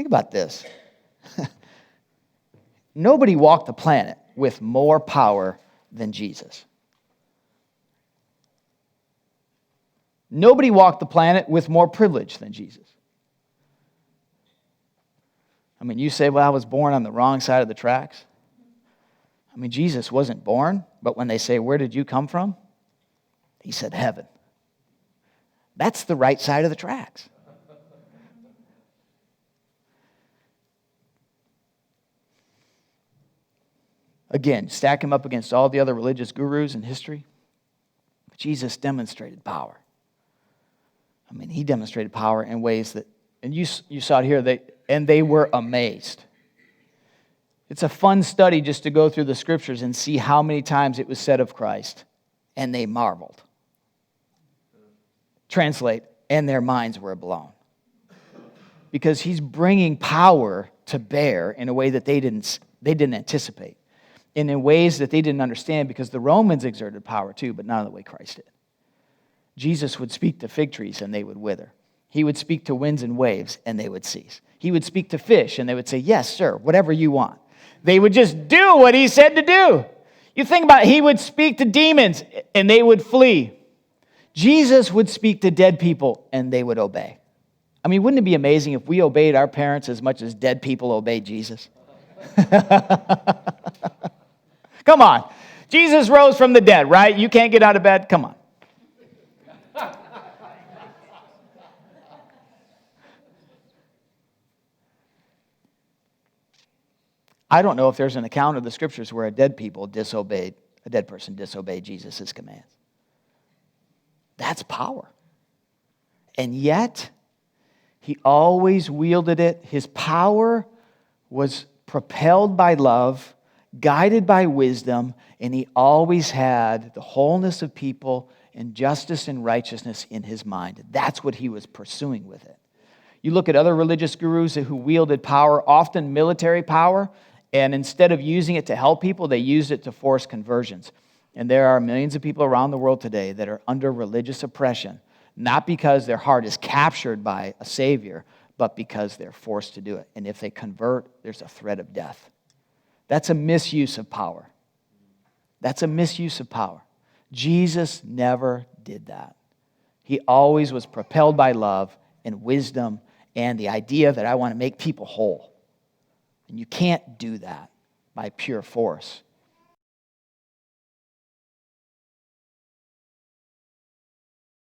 Think about this. Nobody walked the planet with more power than Jesus. Nobody walked the planet with more privilege than Jesus. I mean, you say, well, I was born on the wrong side of the tracks. I mean, Jesus wasn't born, but when they say, where did you come from? He said, heaven. That's the right side of the tracks. Again, stack him up against all the other religious gurus in history. Jesus demonstrated power. I mean, he demonstrated power in ways that, and you saw it here, they were amazed. It's a fun study just to go through the scriptures and see how many times it was said of Christ, and they marveled. Translate, and their minds were blown. Because he's bringing power to bear in a way that they didn't anticipate. And in ways that they didn't understand, because the Romans exerted power too, but not the way Christ did. Jesus would speak to fig trees and they would wither. He would speak to winds and waves and they would cease. He would speak to fish and they would say, yes, sir, whatever you want. They would just do what he said to do. You think about it, he would speak to demons and they would flee. Jesus would speak to dead people and they would obey. I mean, wouldn't it be amazing if we obeyed our parents as much as dead people obeyed Jesus? Come on. Jesus rose from the dead, right? You can't get out of bed? Come on. I don't know if there's an account of the scriptures where a dead person disobeyed Jesus' commands. That's power. And yet, he always wielded it. His power was propelled by love, guided by wisdom, and he always had the wholeness of people and justice and righteousness in his mind. That's what he was pursuing with it. You look at other religious gurus who wielded power, often military power, and instead of using it to help people, they used it to force conversions. And there are millions of people around the world today that are under religious oppression, not because their heart is captured by a Savior, but because they're forced to do it. And if they convert, there's a threat of death. That's a misuse of power. That's a misuse of power. Jesus never did that. He always was propelled by love and wisdom and the idea that I want to make people whole. And you can't do that by pure force.